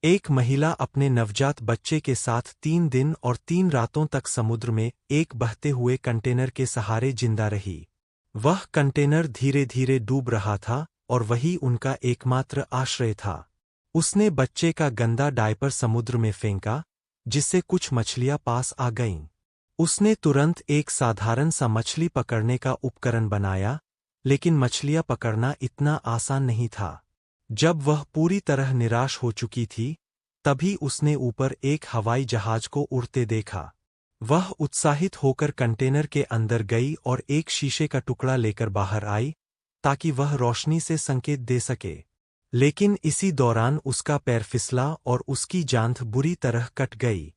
एक महिला अपने नवजात बच्चे के साथ 3 दिन और 3 रातों तक समुद्र में एक बहते हुए कंटेनर के सहारे जिंदा रही। वह कंटेनर धीरे धीरे डूब रहा था और वही उनका एकमात्र आश्रय था। उसने बच्चे का गंदा डायपर समुद्र में फेंका, जिससे कुछ मछलियां पास आ गईं। उसने तुरंत एक साधारण सा मछली पकड़ने का उपकरण बनाया, लेकिन मछलियां पकड़ना इतना आसान नहीं था। जब वह पूरी तरह निराश हो चुकी थी, तभी उसने ऊपर एक हवाई जहाज को उड़ते देखा। वह उत्साहित होकर कंटेनर के अंदर गई और एक शीशे का टुकड़ा लेकर बाहर आई, ताकि वह रोशनी से संकेत दे सके। लेकिन इसी दौरान उसका पैर फिसला और उसकी जांघ बुरी तरह कट गई।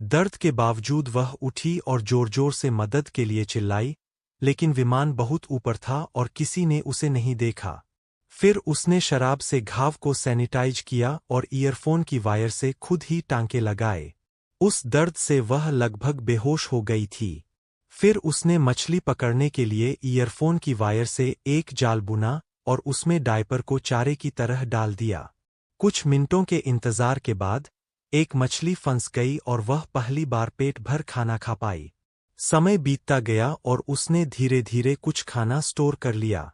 दर्द के बावजूद वह उठी और जोर-जोर से मदद के लिए चिल्लाई, लेकिन विमान बहुत ऊपर था और किसी ने उसे नहीं देखा। फिर उसने शराब से घाव को सैनिटाइज किया और ईयरफोन की वायर से खुद ही टांके लगाए। उस दर्द से वह लगभग बेहोश हो गई थी। फिर उसने मछली पकड़ने के लिए ईयरफोन की वायर से एक जाल बुना और उसमें डायपर को चारे की तरह डाल दिया। कुछ मिनटों के इंतजार के बाद एक मछली फंस गई और वह पहली बार पेट भर खाना खा पाई। समय बीतता गया और उसने धीरे धीरे कुछ खाना स्टोर कर लिया।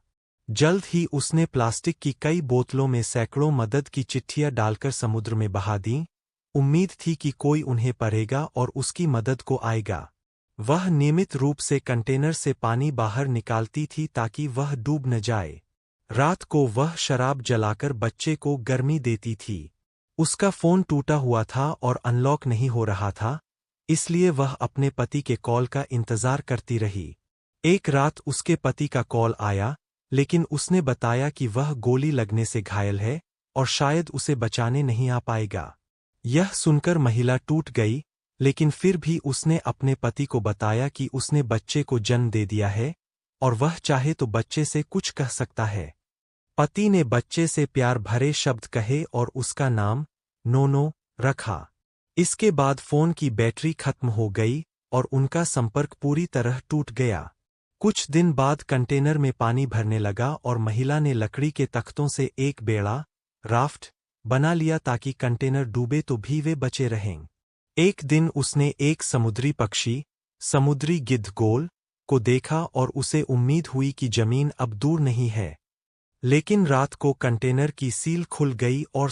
जल्द ही उसने प्लास्टिक की कई बोतलों में सैकड़ों मदद की चिट्ठियां डालकर समुद्र में बहा दीं। उम्मीद थी कि कोई उन्हें पढ़ेगा और उसकी मदद को आएगा। वह नियमित रूप से कंटेनर से पानी बाहर निकालती थी ताकि वह डूब न जाए। रात को वह शराब जलाकर बच्चे को गर्मी देती थी। उसका फोन टूटा हुआ था और अनलॉक नहीं हो रहा था, इसलिए वह अपने पति के कॉल का इंतजार करती रही। एक रात उसके पति का कॉल आया, लेकिन उसने बताया कि वह गोली लगने से घायल है और शायद उसे बचाने नहीं आ पाएगा। यह सुनकर महिला टूट गई, लेकिन फिर भी उसने अपने पति को बताया कि उसने बच्चे को जन्म दे दिया है और वह चाहे तो बच्चे से कुछ कह सकता है। पति ने बच्चे से प्यार भरे शब्द कहे और उसका नाम नोनो रखा। इसके बाद फोन की बैटरी खत्म हो गई और उनका संपर्क पूरी तरह टूट गया। कुछ दिन बाद कंटेनर में पानी भरने लगा और महिला ने लकड़ी के तख्तों से एक बेड़ा, राफ्ट, बना लिया ताकि कंटेनर डूबे तो भी वे बचे रहें। एक दिन उसने एक समुद्री पक्षी, समुद्री गिद्धगोल, को देखा और उसे उम्मीद हुई कि जमीन अब दूर नहीं है। लेकिन रात को कंटेनर की सील खुल गई और